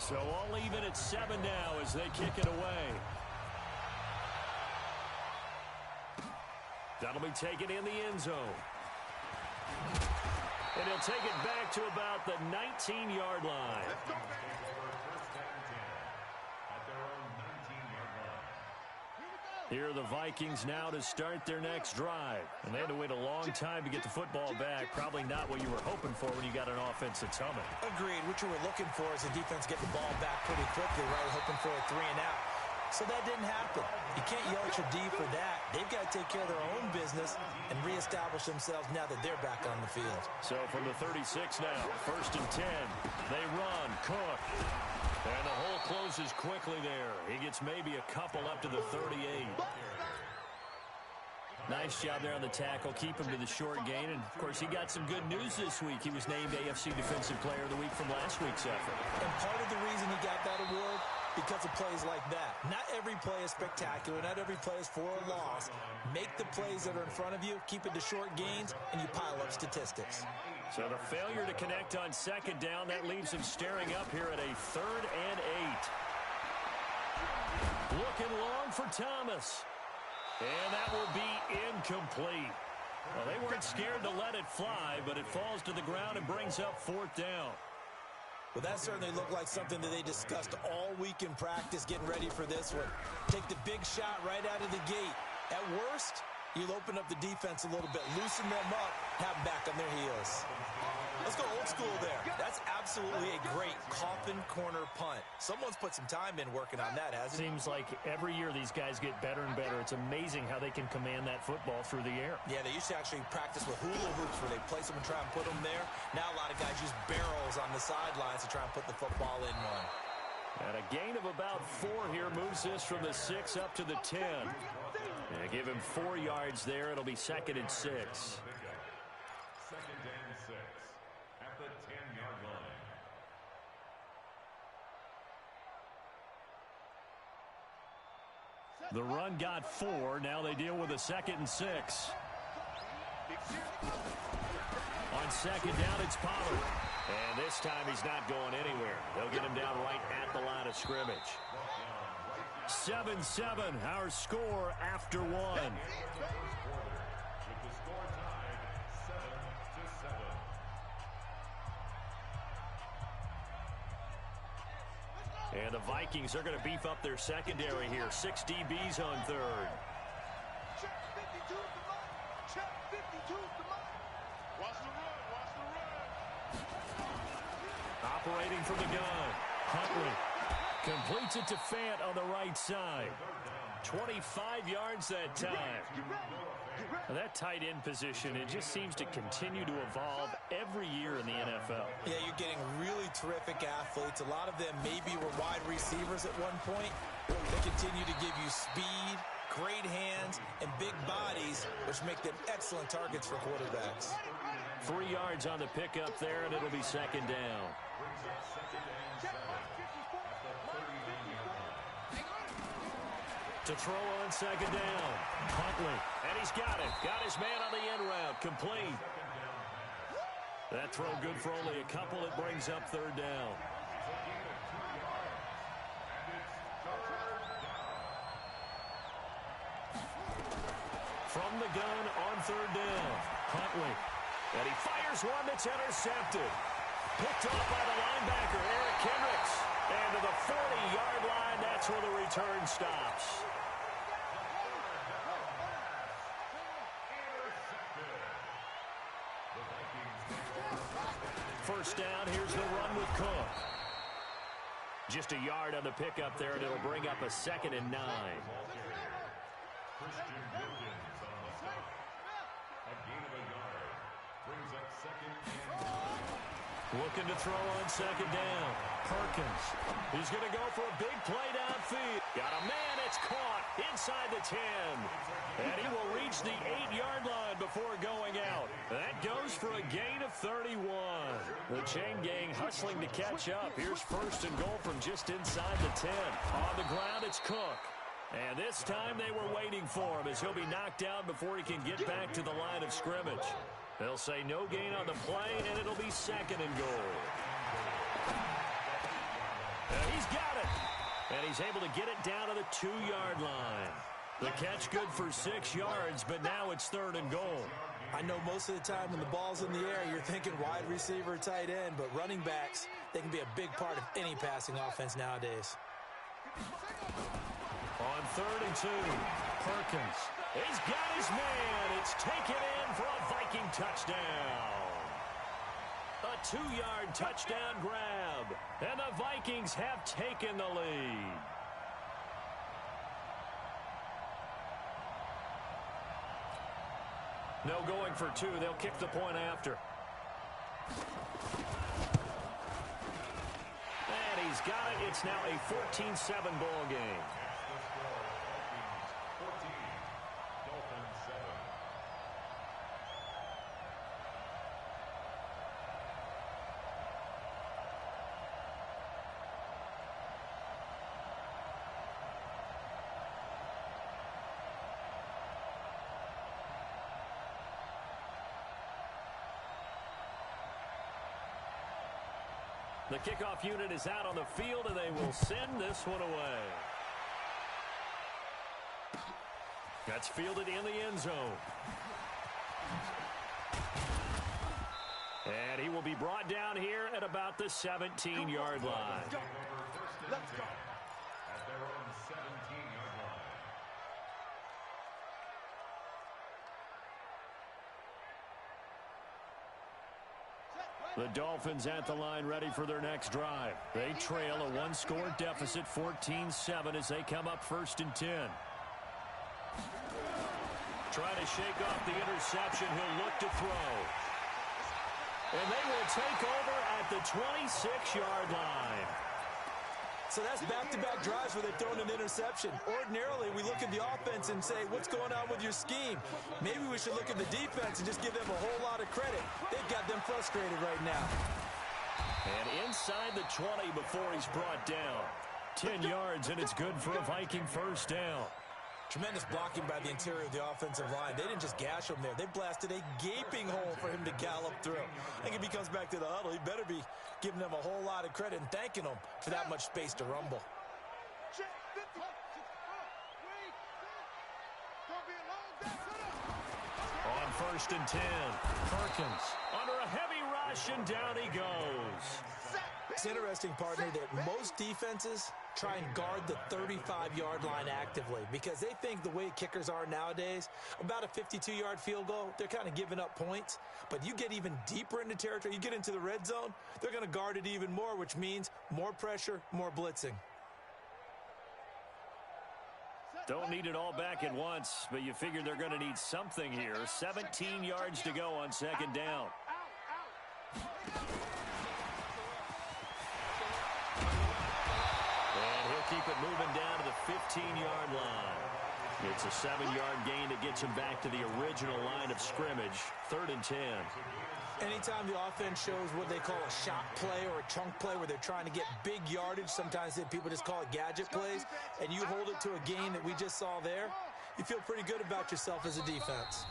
So all even at 7 now as they kick it away. That'll be taken in the end zone. And he'll take it back to about the 19-yard line. Here are the Vikings now to start their next drive. And they had to wait a long time to get the football back. Probably not what you were hoping for when you got an offense that's humming. Agreed. What you were looking for is the defense getting the ball back pretty quickly, right? Hoping for a 3-and-out. So that didn't happen. You can't yell at your D for that. They've got to take care of their own business and reestablish themselves now that they're back on the field. So from the 36 now, 1st and 10. They run. Cook. And the hole closes quickly there. He gets maybe a couple up to the 38. Nice job there on the tackle. Keep him to the short gain. And, of course, he got some good news this week. He was named AFC Defensive Player of the Week from last week's effort. And part of the reason he got that award, because of plays like that. Not every play is spectacular. Not every play is for a loss. Make the plays that are in front of you, keep it to short gains, and you pile up statistics. So the failure to connect on 2nd down, that leaves him staring up here at a 3rd and 8. Looking long for Thomas. And that will be incomplete. Well, they weren't scared to let it fly, but it falls to the ground and brings up 4th down. Well, that certainly looked like something that they discussed all week in practice, getting ready for this one. Take the big shot right out of the gate. At worst, you'll open up the defense a little bit, loosen them up, have them back on their heels. Let's go old school there. That's absolutely a great coffin corner punt. Someone's put some time in working on that, hasn't it? Seems like every year these guys get better and better. It's amazing how they can command that football through the air. Yeah, they used to actually practice with hula hoops where they place them and try and put them there. Now a lot of guys use barrels on the sidelines to try and put the football in one. And a gain of about 4 here moves this from the 6 up to the 10. And give him 4 yards there. It'll be 2nd and 6. 2nd and 6 at the 10-yard line. The run got 4. Now they deal with a 2nd and 6. On 2nd down, it's Pollard. And this time he's not going anywhere. They'll get him down right at the line of scrimmage. 7-7, our score after 1. And the Vikings are going to beef up their secondary here. 6 DBs on 3rd. Operating from the gun. Huntley completes it to Fant on the right side. 25 yards that time. Now that tight end position, it just seems to continue to evolve every year in the NFL. Yeah, you're getting really terrific athletes. A lot of them maybe were wide receivers at one point. They continue to give you speed, great hands, and big bodies, which make them excellent targets for quarterbacks. 3 yards on the pickup there, and it'll be 2nd down. To throw on 2nd down. Huntley. And he's got it. Got his man on the end route. Complete. That throw good for only a couple. It brings up 3rd down. From the gun on 3rd down. Huntley. And he fires one that's intercepted. Picked off by the linebacker, Eric Kendricks. And to the 40-yard line, that's where the return stops. First down, here's the run with Cook. Just a yard on the pickup there, and it'll bring up a 2nd and 9. Looking to throw on 2nd down. Perkins. He's going to go for a big play downfield. Got a man. It's caught inside the 10. And he will reach the 8-yard line before going out. That goes for a gain of 31. The chain gang hustling to catch up. Here's 1st and goal from just inside the 10. On the ground, it's Cook. And this time they were waiting for him as he'll be knocked down before he can get back to the line of scrimmage. They'll say no gain on the play, and it'll be 2nd and goal. He's got it. And he's able to get it down to the 2-yard line. The catch good for 6 yards, but now it's 3rd and goal. I know most of the time when the ball's in the air, you're thinking wide receiver, tight end, but running backs, they can be a big part of any passing offense nowadays. On 3rd and 2, Perkins. He's got his man. It's taken in for a Viking touchdown. A 2-yard touchdown grab. And the Vikings have taken the lead. No going for 2. They'll kick the point after. And he's got it. It's now a 14-7 ball game. The kickoff unit is out on the field, and they will send this one away. That's fielded in the end zone. And he will be brought down here at about the 17-yard line. Let's go. At their own 17-yard line. The Dolphins at the line ready for their next drive. They trail a 1-score deficit, 14-7, as they come up 1st and 10. Trying to shake off the interception. He'll look to throw. And they will take over at the 26-yard line. So that's back-to-back drives where they've thrown an interception. Ordinarily, we look at the offense and say, what's going on with your scheme? Maybe we should look at the defense and just give them a whole lot of credit. They've got them frustrated right now. And inside the 20 before he's brought down. 10 yards, and it's good for a Viking 1st down. Tremendous blocking by the interior of the offensive line. They didn't just gash him there. They blasted a gaping hole for him to gallop through. I think if he comes back to the huddle, he better be giving them a whole lot of credit and thanking them for that much space to rumble. On 1st and 10, Perkins under a heavy rush, and down he goes. It's interesting, partner, that most defenses try and guard the 35-yard line actively because they think the way kickers are nowadays, about a 52-yard field goal, they're kind of giving up points. But you get even deeper into territory, you get into the red zone, they're going to guard it even more, which means more pressure, more blitzing. Don't need it all back at once, but you figure they're going to need something here. 17 yards to go on 2nd down. Keep it moving down to the 15-yard line. It's a 7-yard gain that gets him back to the original line of scrimmage. 3rd and 10. Anytime the offense shows what they call a shot play or a chunk play where they're trying to get big yardage, sometimes people just call it gadget plays, and you hold it to a gain that we just saw there, you feel pretty good about yourself as a defense.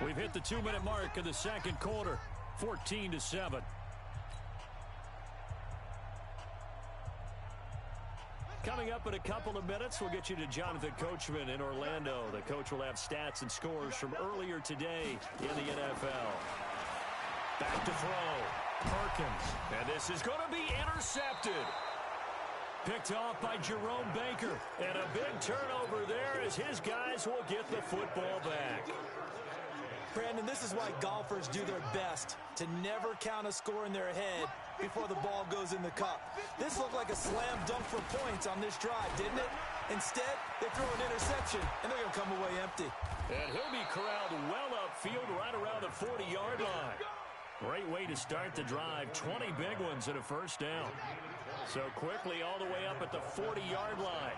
We've hit the 2-minute mark of the 2nd quarter. 14-7. Coming up in a couple of minutes, we'll get you to Jonathan Coachman in Orlando. The coach will have stats and scores from earlier today in the NFL. Back to throw. Perkins. And this is going to be intercepted. Picked off by Jerome Baker. And a big turnover there as his guys will get the football back. Brandon, this is why golfers do their best to never count a score in their head before the ball goes in the cup. This looked like a slam dunk for points on this drive, didn't it? Instead, they throw an interception, and they're going to come away empty. And he'll be corralled well upfield right around the 40-yard line. Great way to start the drive. 20 big ones and a 1st down. So quickly all the way up at the 40-yard line.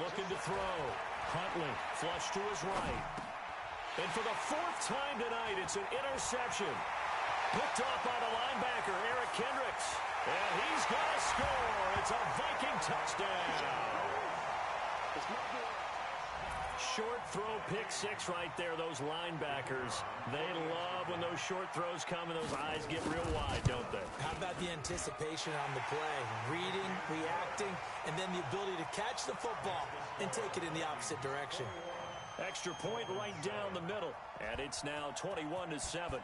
Looking to throw. Huntley, flush to his right. And for the 4th time tonight, it's an interception. Picked off by the linebacker, Eric Kendricks. And he's going to score. It's a Viking touchdown. Short throw, pick six right there, those linebackers. They love when those short throws come and those eyes get real wide, don't they? How about the anticipation on the play? Reading, reacting, and then the ability to catch the football and take it in the opposite direction. Extra point right down the middle, and it's now 21-7.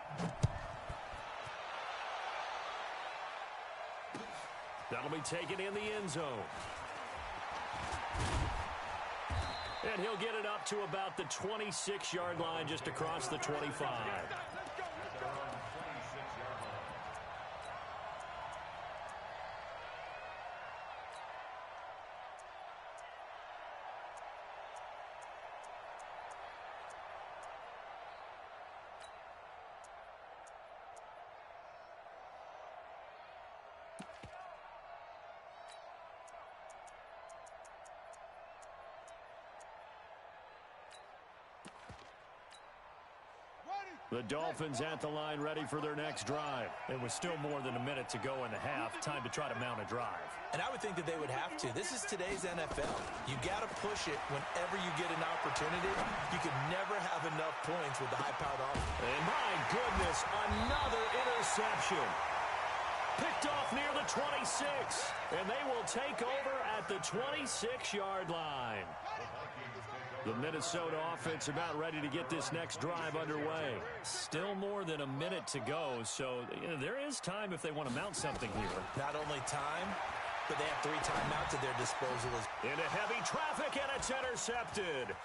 That'll be taken in the end zone. And he'll get it up to about the 26-yard line, just across the 25. The Dolphins at the line ready for their next drive. It was still more than a minute to go in the half. Time to try to mount a drive. And I would think that they would have to. This is today's NFL. You got to push it whenever you get an opportunity. You can never have enough points with the high-powered offense. And my goodness, another interception. Picked off near the 26. And they will take over at the 26-yard line. The Minnesota offense about ready to get this next drive underway. Still more than a minute to go, so there is time if they want to mount something here. Not only time, but they have 3 timeouts at their disposal. Into heavy traffic, and it's intercepted.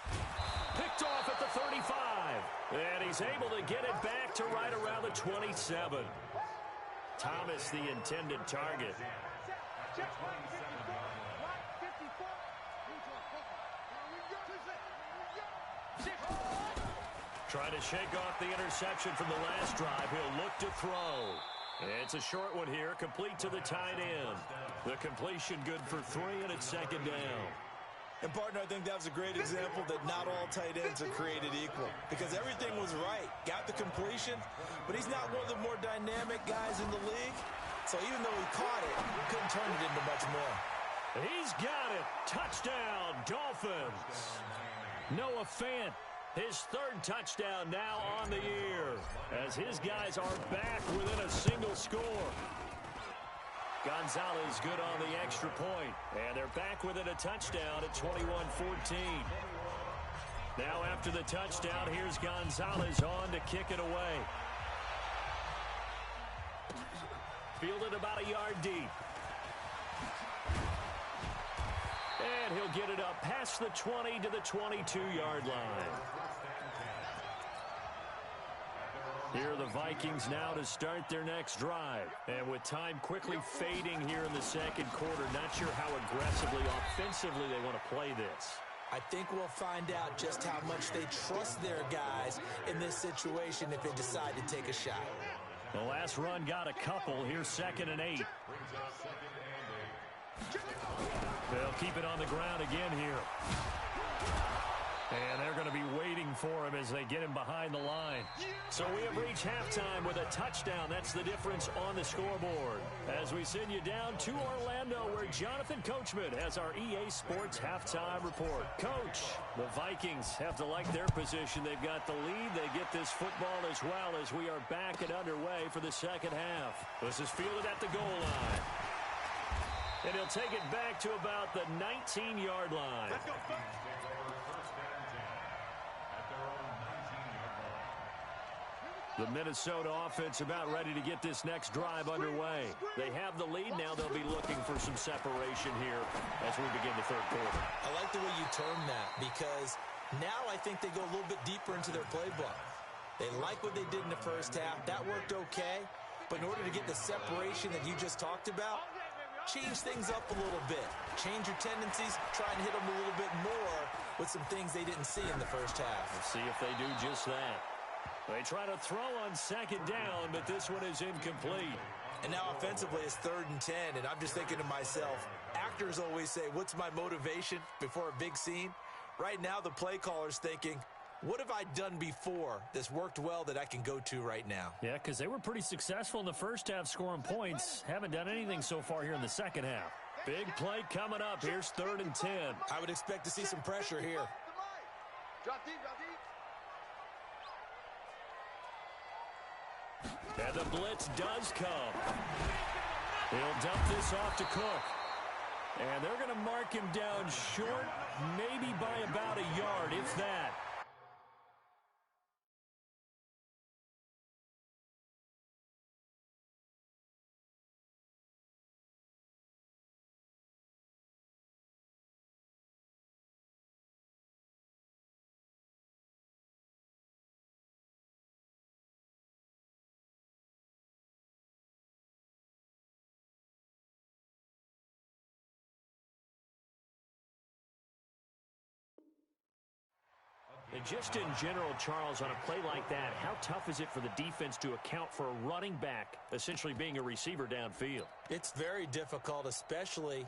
Picked off at the 35. And he's able to get it back to right around the 27. Thomas, the intended target. Trying to shake off the interception from the last drive. He'll look to throw. It's a short one here, complete to the tight end. The completion good for 3, and it's second down. And, partner, I think that was a great example that not all tight ends are created equal. Because everything was right. Got the completion, but he's not one of the more dynamic guys in the league. So even though he caught it, he couldn't turn it into much more. He's got it. Touchdown, Dolphins. Noah Fant. His 3rd touchdown now on the year as his guys are back within a single score. Gonzalez good on the extra point, and they're back within a touchdown at 21-14. Now after the touchdown, here's Gonzalez on to kick it away. Fielded about a yard deep. And he'll get it up past the 20 to the 22-yard line. Here are the Vikings now to start their next drive. And with time quickly fading here in the second quarter, not sure how aggressively, offensively they want to play this. I think we'll find out just how much they trust their guys in this situation if they decide to take a shot. The last run got a couple. Here's 2nd and 8. They'll keep it on the ground again here. And they're going to be waiting for him as they get him behind the line. So we have reached halftime with a touchdown. That's the difference on the scoreboard. As we send you down to Orlando, where Jonathan Coachman has our EA Sports halftime report. Coach, the Vikings have to like their position. They've got the lead. They get this football as well as we are back and underway for the second half. This is fielded at the goal line. And he'll take it back to about the 19-yard line. Let's go. At their own 19-yard line. The Minnesota offense about ready to get this next drive underway. They have the lead. Now they'll be looking for some separation here as we begin the third quarter. I like the way you term that because now I think they go a little bit deeper into their playbook. They like what they did in the first half. That worked okay. But in order to get the separation that you just talked about, change things up a little bit. Change your tendencies. Try and hit them a little bit more with some things they didn't see in the first half. Let's see if they do just that. They try to throw on 2nd down, but this one is incomplete. And now offensively it's 3rd and 10, and I'm just thinking to myself, actors always say, what's my motivation before a big scene? Right now the play caller's thinking, what have I done before that's worked well that I can go to right now? Yeah, because they were pretty successful in the first half scoring points. Haven't done anything so far here in the second half. Big play coming up. Here's 3rd and 10. I would expect to see some pressure here. Drop deep, drop deep. And the blitz does come. He'll dump this off to Cook. And they're going to mark him down short, maybe by about a yard, if that. And just in general, Charles, on a play like that, how tough is it for the defense to account for a running back essentially being a receiver downfield? It's very difficult, especially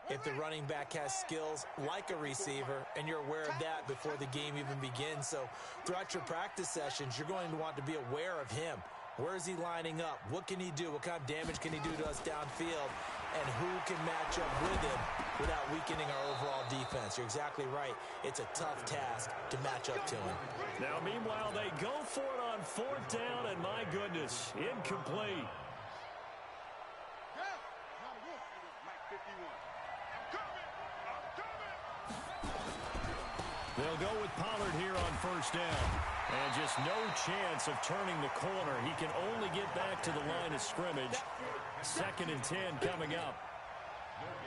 if the running back has skills like a receiver, and you're aware of that before the game even begins. So throughout your practice sessions, you're going to want to be aware of him. Where is he lining up? What can he do? What kind of damage can he do to us downfield? And who can match up with him without weakening our overall defense? You're exactly right. It's a tough task to match up to him. Now, meanwhile, they go for it on fourth down, and my goodness, incomplete. They'll go with Pollard here on first down. And just no chance of turning the corner. He can only get back to the line of scrimmage. 2nd and 10 coming up.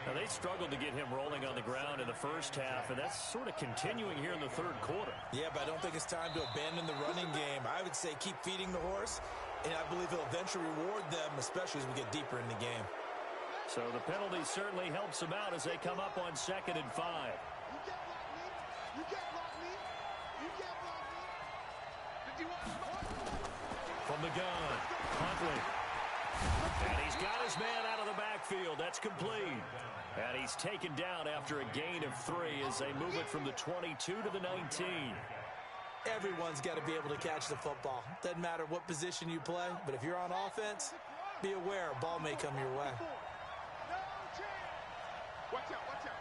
Now, they struggled to get him rolling on the ground in the first half, and that's sort of continuing here in the third quarter. Yeah, but I don't think it's time to abandon the running game. I would say keep feeding the horse, and I believe he'll eventually reward them, especially as we get deeper in the game. So the penalty certainly helps them out as they come up on 2nd and 5. You can't block me. You can't block me. From the gun, Huntley. And he's got his man out of the backfield. That's complete. And he's taken down after a gain of 3 as they move it from the 22 to the 19. Everyone's got to be able to catch the football. Doesn't matter what position you play, but if you're on offense, be aware a ball may come your way. Watch out, watch out.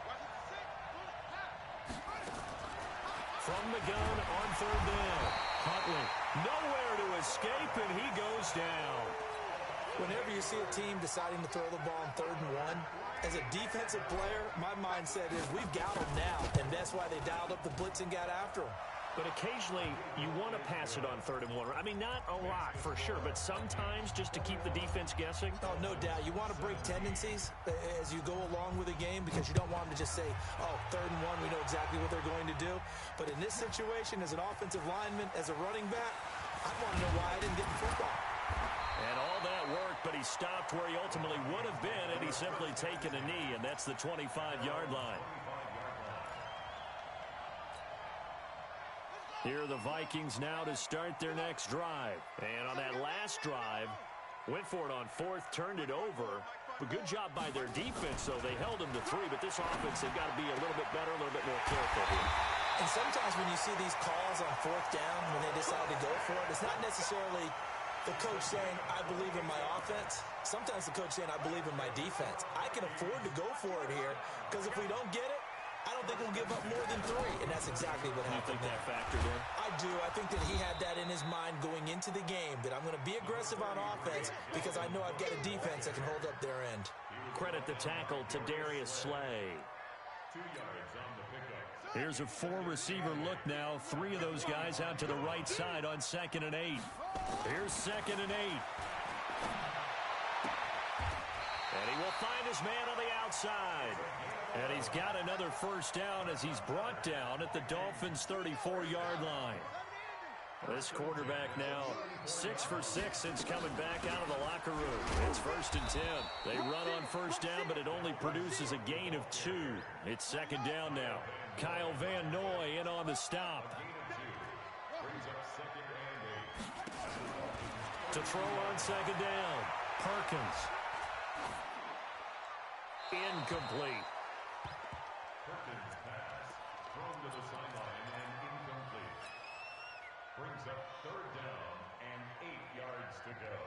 From the gun on third down. Huntley nowhere to escape, and he goes down. Whenever you see a team deciding to throw the ball on 3rd and 1, as a defensive player, my mindset is we've got them now, and that's why they dialed up the blitz and got after them. But occasionally, you want to pass it on 3rd and 1. I mean, not a lot for sure, but sometimes just to keep the defense guessing. Oh, no doubt. You want to break tendencies as you go along with a game because you don't want them to just say, oh, 3rd and 1, we know exactly what they're going to do. But in this situation, as an offensive lineman, as a running back, I want to know why I didn't get the football. And all that worked, but he stopped where he ultimately would have been, and he's simply taken a knee, and that's the 25-yard line. Here are the Vikings now to start their next drive. And on that last drive, went for it on 4th, turned it over. But good job by their defense, though. They held them to 3, but this offense, they've got to be a little bit better, a little bit more careful here. And sometimes when you see these calls on 4th down, when they decide to go for it, it's not necessarily the coach saying, I believe in my offense. Sometimes the coach saying, I believe in my defense. I can afford to go for it here because if we don't get it, I don't think we'll give up more than 3, and that's exactly what happened. You think that factored in? I do. I think that he had that in his mind going into the game, that I'm going to be aggressive on offense because I know I've got a defense that can hold up their end. Credit the tackle to Darius Slay. 2 yards on the pickup. Here's a 4-receiver look now. 3 of those guys out to the right side on 2nd and 8. Here's 2nd and 8. And he will find his man on the outside. And he's got another first down as he's brought down at the Dolphins' 34-yard line. This quarterback now 6 for 6 since coming back out of the locker room. It's 1st and 10. They run on first down, but it only produces a gain of 2. It's 2nd down now. Kyle Van Noy in on the stop. To throw on 2nd down. Perkins. Incomplete. Perkins' pass thrown to the sideline and incomplete. Brings up 3rd down and 8 yards to go.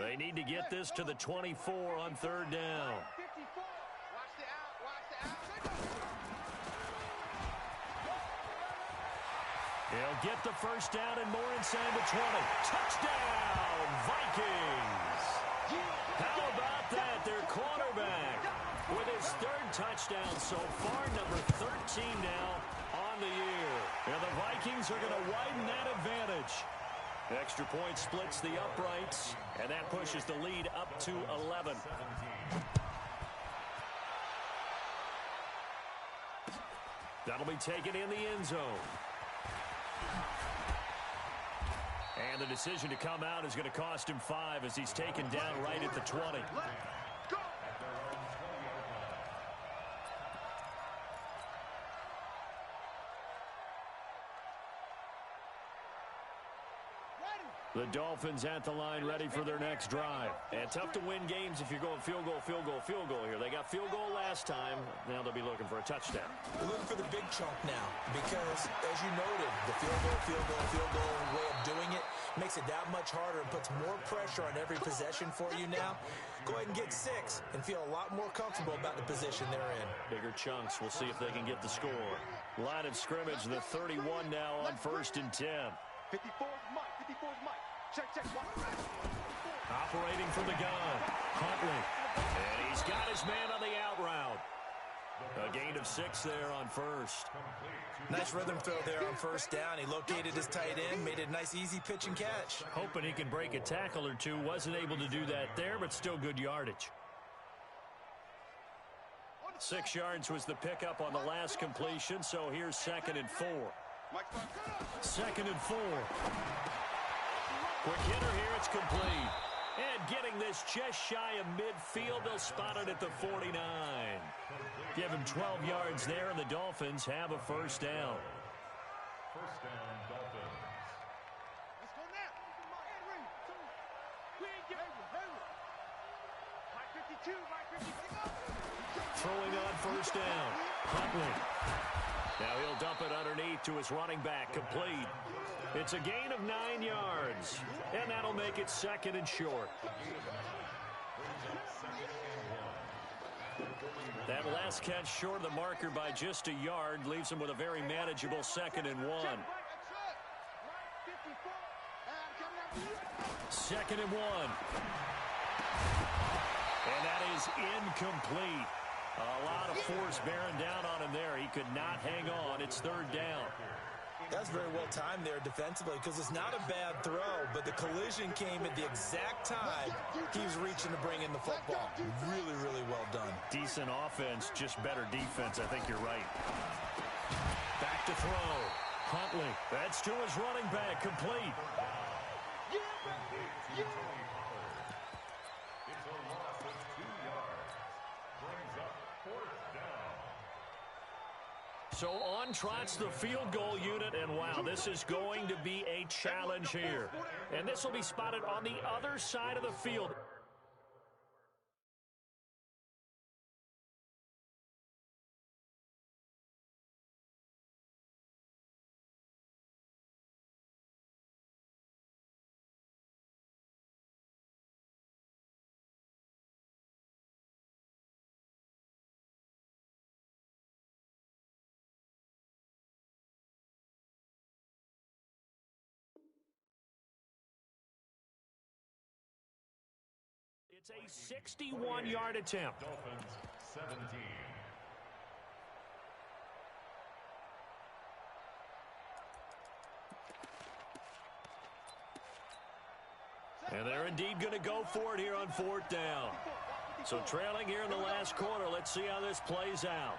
They need to get this to the 24 on 3rd down. He'll get the first down and more inside the 20. Touchdown, Vikings! How about that? Their quarterback with his third touchdown so far, number 13 now on the year. And the Vikings are going to widen that advantage. Extra point splits the uprights, and that pushes the lead up to 11. That'll be taken in the end zone. And the decision to come out is going to cost him 5 as he's taken down right at the 20. The Dolphins at the line ready for their next drive. And tough to win games if you're going field goal, field goal, field goal here. They got field goal last time. Now they'll be looking for a touchdown. They're looking for the big chunk now because, as you noted, the field goal way of doing it makes it that much harder and puts more pressure on every possession for you now. Go ahead and get 6 and feel a lot more comfortable about the position they're in. Bigger chunks. We'll see if they can get the score. Line of scrimmage, the 31 now on 1st and 10. 54's Mike. 54's Mike. Check. Operating from the gun, Huntley. And he's got his man on the out route. A gain of 6 there on first. Nice rhythm throw there on first down. He located his tight end, made it a nice easy pitch and catch. Hoping he can break a tackle or two. Wasn't able to do that there, but still good yardage. 6 yards was the pickup on the last completion, so here's 2nd and 4. 2nd and 4. Quick hitter here, it's complete. And getting this just shy of midfield, they'll spot it at the 49. Give him 12 yards there, and the Dolphins have a first down. First down, Dolphins. Let's go now. Mike 52, Mike 52. Throwing on first down, Huntley. Now he'll dump it underneath to his running back, complete. It's a gain of 9 yards, and that'll make it 2nd and short. That last catch short of the marker by just a yard leaves him with a very manageable 2nd and 1. 2nd and 1. And that is incomplete. A lot of force bearing down on him there. He could not hang on. It's 3rd down. That's very well timed there defensively because it's not a bad throw, but the collision came at the exact time he was reaching to bring in the football. Really, really well done. Decent offense, just better defense. I think you're right. Back to throw. Huntley. That's to his running back. Complete. It's a loss of 2 yards. Brings up 4th down. So on trots the field goal unit, and wow, this is going to be a challenge here. And this will be spotted on the other side of the field. It's a 61-yard attempt. Dolphins 17. And they're indeed going to go for it here on 4th down. So trailing here in the last quarter. Let's see how this plays out.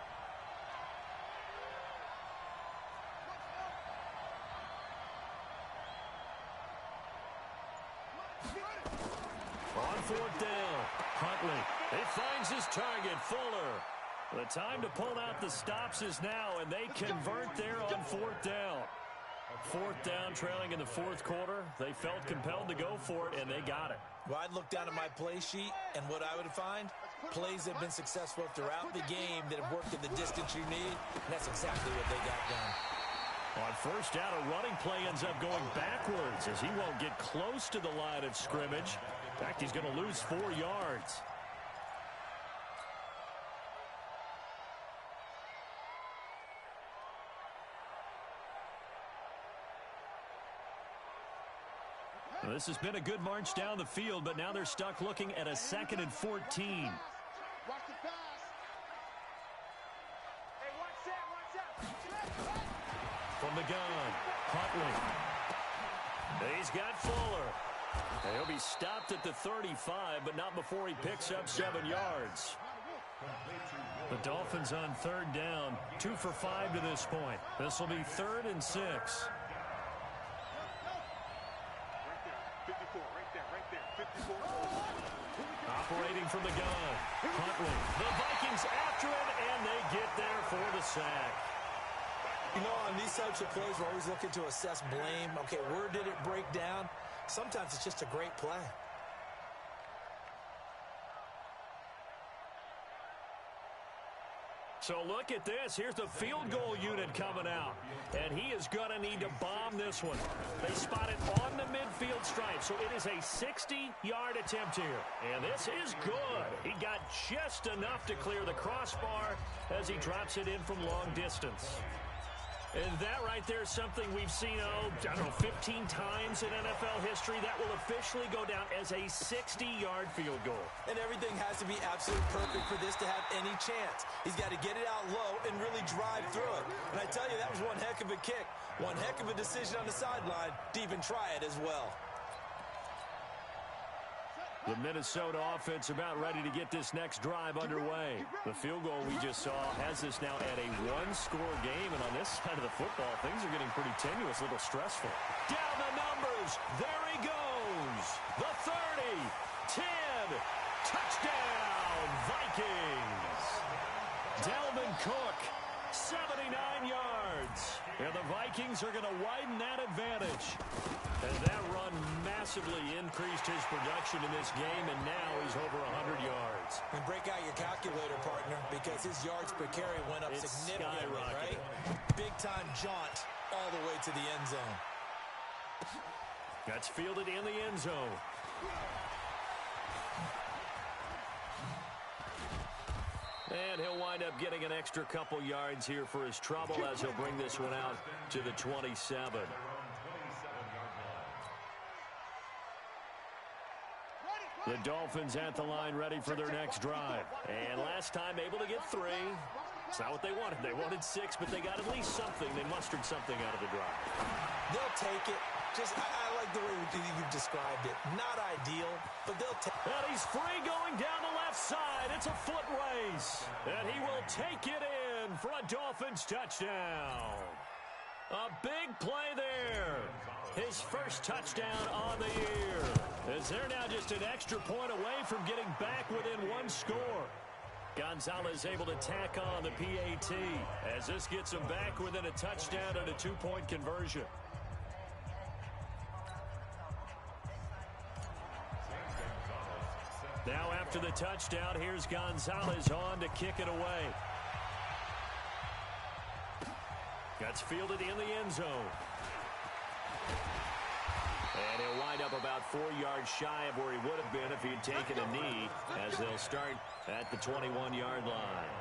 On 4th down, Huntley. He finds his target, Fuller. The time to pull out the stops is now, and they convert there on 4th down. 4th down, trailing in the 4th quarter. They felt compelled to go for it, and they got it. Well, I'd look down at my play sheet, and what I would find, plays that have been successful throughout the game that have worked at the distance you need, and that's exactly what they got done. On 1st down, a running play ends up going backwards as he won't get close to the line of scrimmage. In fact, he's going to lose 4 yards. Well, this has been a good march down the field, but now they're stuck looking at a 2nd and 14. Watch the pass. Hey, watch that. From the gun, Huntley. He's got Fuller. He'll be stopped at the 35, but not before he picks up 7 yards. The Dolphins on 3rd down, 2 for 5 to this point. This will be 3rd and 6. Right there, 54, 54. Operating from the gun, Huntley. The Vikings after him, and they get there for the sack. You know, on these types of plays, we're always looking to assess blame. Okay, where did it break down? Sometimes it's just a great play. So look at this. Here's the field goal unit coming out. And he is going to need to bomb this one. They spot it on the midfield stripe. So it is a 60-yard attempt here. And this is good. He got just enough to clear the crossbar as he drops it in from long distance. And that right there is something we've seen, I don't know, 15 times in NFL history. That will officially go down as a 60-yard field goal. And everything has to be absolutely perfect for this to have any chance. He's got to get it out low and really drive through it. And I tell you, that was one heck of a kick. One heck of a decision on the sideline to even try it as well. The Minnesota offense about ready to get this next drive underway. The field goal we just saw has this now at a one-score game, and on this side of the football, things are getting pretty tenuous, a little stressful. Down the numbers. There he goes. The 30, 10, touchdown, Vikings. Dalvin Cook, 79 yards. And the Vikings are going to widen that advantage. And that run massively increased his production in this game, and now he's over 100 yards. And break out your calculator, partner, because his yards per carry went up significantly, right? Big-time jaunt all the way to the end zone. That's fielded in the end zone. And he'll wind up getting an extra couple yards here for his trouble as he'll bring this one out to the 27. The Dolphins at the line ready for their next drive. And last time able to get 3. It's not what they wanted. They wanted 6, but they got at least something. They mustered something out of the drive. They'll take it. I like the way you've described it. Not ideal, but they'll take it. And he's free going down the left side. It's a foot race. And he will take it in for a Dolphins touchdown. A big play there. His first touchdown on the year. As they're now just an extra point away from getting back within 1 score. Gonzalez able to tack on the PAT as this gets him back within a touchdown and a 2-point conversion. Now after the touchdown, here's Gonzalez on to kick it away. That's fielded in the end zone. And he'll wind up about 4 yards shy of where he would have been if he had taken a knee, as they'll start at the 21-yard line.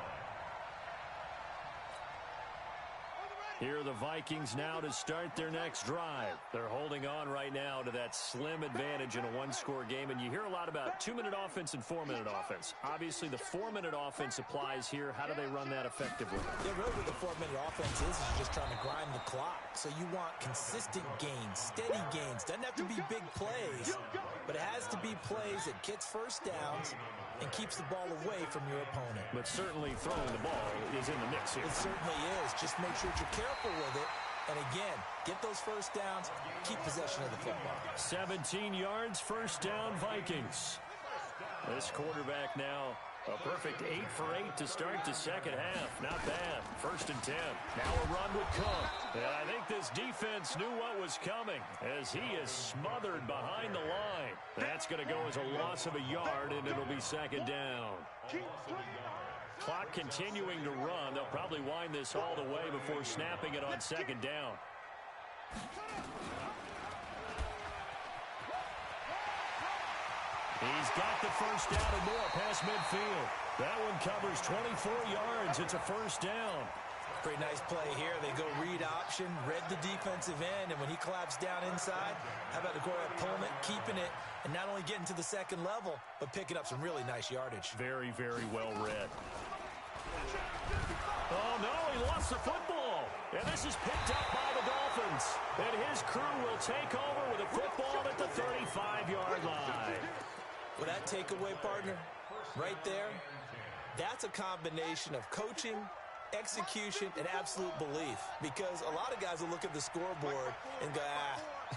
Here are the Vikings now to start their next drive. They're holding on right now to that slim advantage in a 1-score game, and you hear a lot about 2-minute offense and 4-minute offense. Obviously, the 4-minute offense applies here. How do they run that effectively? Yeah, really what the 4-minute offense is you're just trying to grind the clock. So you want consistent gains, steady gains. Doesn't have to be big plays, but it has to be plays that gets first downs and keeps the ball away from your opponent. But certainly throwing the ball is in the mix here. It certainly is. Just make sure that you're careful with it. And again, get those first downs, keep possession of the football. 17 yards, first down, Vikings. This quarterback now a perfect 8 for 8 to start the second half. Not bad. 1st and 10. Now a run with Cook. And I think this defense knew what was coming as he is smothered behind the line. That's going to go as a loss of a yard, and it'll be 2nd down. Clock continuing to run. They'll probably wind this all the way before snapping it on 2nd down. He's got the first down and more past midfield. That one covers 24 yards. It's a 1st down. Pretty nice play here. They go read option, read the defensive end, and when he collapsed down inside, how about the opponent keeping it and not only getting to the second level, but picking up some really nice yardage. Very, very well read. Oh, no, he lost the football. And this is picked up by the Dolphins. And his crew will take over with a football at the 35-yard line. Well, that takeaway, partner, right there, that's a combination of coaching, execution, and absolute belief. Because a lot of guys will look at the scoreboard and go,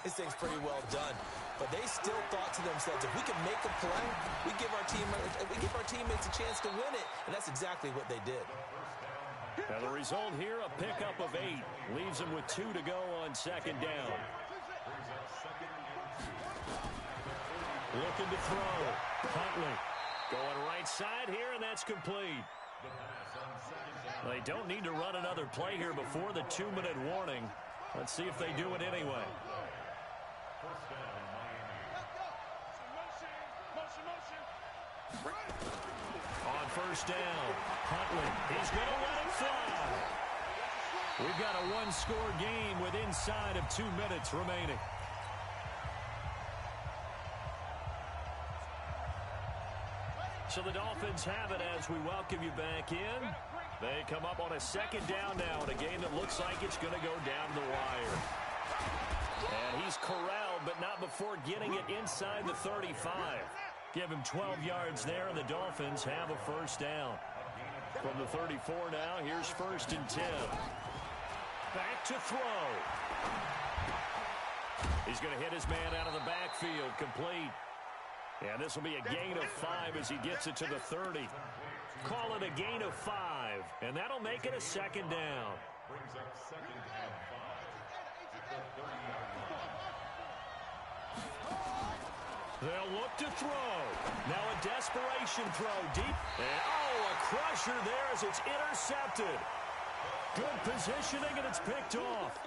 this thing's pretty well done. But they still thought to themselves, if we can make a play, we give our teammates a chance to win it. And that's exactly what they did. And the result here, a pickup of 8. Leaves them with 2 to go on second down. Looking to throw. Huntley going right side here, and that's complete. They don't need to run another play here before the 2-minute warning. Let's see if they do it anyway. On first down, Huntley, he's going to let it fly. We've got a one-score game with inside of 2 minutes remaining. So the Dolphins have it as we welcome you back in. They come up on a second down now in a game that looks like it's going to go down the wire. And he's corralled, but not before getting it inside the 35. Give him 12 yards there, and the Dolphins have a first down. From the 34 now, here's 1st and 10. Back to throw. He's going to hit his man out of the backfield, complete. And this will be a gain of 5 as he gets it to the 30. Call it a gain of 5, and that'll make it a second down. Brings up 2nd and 5 at the 30-yard line. They'll look to throw. Now a desperation throw deep. And, a crusher there as it's intercepted. Good positioning, and it's picked off.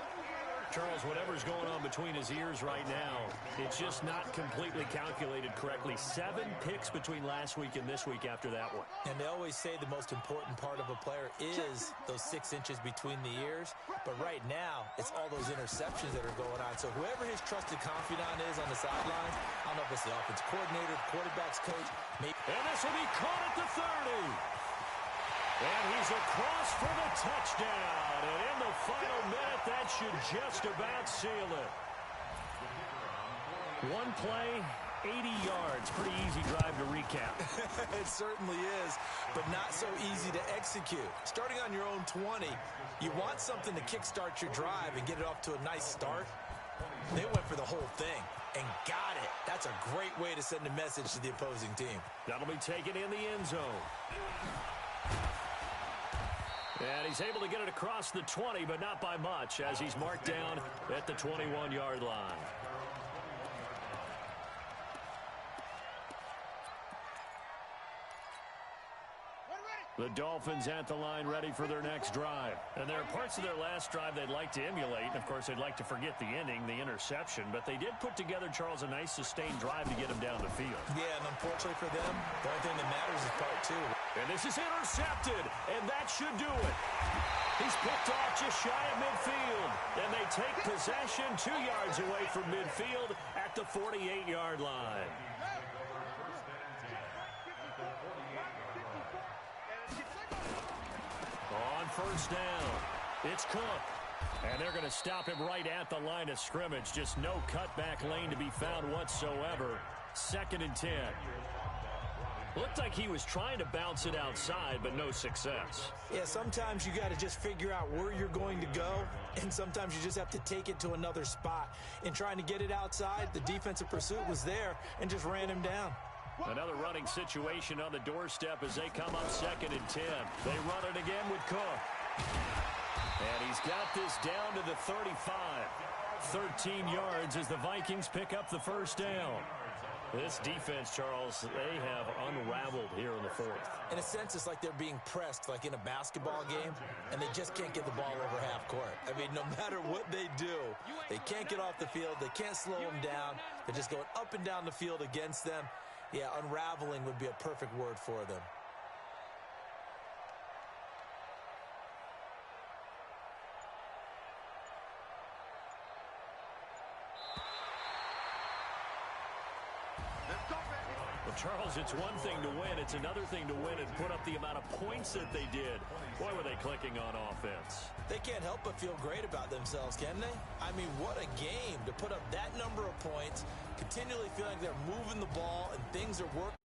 Charles, whatever's going on between his ears right now, it's just not completely calculated correctly. 7 picks between last week and this week after that one. And they always say the most important part of a player is those 6 inches between the ears. But right now, it's all those interceptions that are going on. So whoever his trusted confidant is on the sidelines, I don't know if it's the offense coordinator, the quarterback's coach. Maybe. And this will be caught at the 30. And he's across for the touchdown. And in the final minute, that should just about seal it. One play, 80 yards. Pretty easy drive to recap. It certainly is, but not so easy to execute. Starting on your own 20, you want something to kickstart your drive and get it off to a nice start. They went for the whole thing and got it. That's a great way to send a message to the opposing team. That'll be taken in the end zone. And he's able to get it across the 20, but not by much, as he's marked down at the 21-yard line. The Dolphins at the line ready for their next drive. And there are parts of their last drive they'd like to emulate. And, of course, they'd like to forget the ending, the interception. But they did put together, Charles, a nice sustained drive to get him down the field. Yeah, and unfortunately for them, the only thing that matters is part 2. And this is intercepted, and that should do it. He's picked off just shy of midfield. And they take possession 2 yards away from midfield at the 48-yard line. On first down, it's Cook. And they're going to stop him right at the line of scrimmage. Just no cutback lane to be found whatsoever. 2nd and 10. Looked like he was trying to bounce it outside, but no success. Yeah, sometimes you got to just figure out where you're going to go, and sometimes you just have to take it to another spot. In trying to get it outside, the defensive pursuit was there and just ran him down. Another running situation on the doorstep as they come up 2nd and 10. They run it again with Cook. And he's got this down to the 35. 13 yards as the Vikings pick up the first down. This defense, Charles, they have unraveled here in the 4th. In a sense, it's like they're being pressed like in a basketball game, and they just can't get the ball over half court. I mean, no matter what they do, they can't get off the field. They can't slow them down. They're just going up and down the field against them. Yeah, unraveling would be a perfect word for them. Well, Charles, it's one thing to win. It's another thing to win and put up the amount of points that they did. Boy, were they clicking on offense. They can't help but feel great about themselves, can they? I mean, what a game to put up that number of points, continually feeling like they're moving the ball and things are working.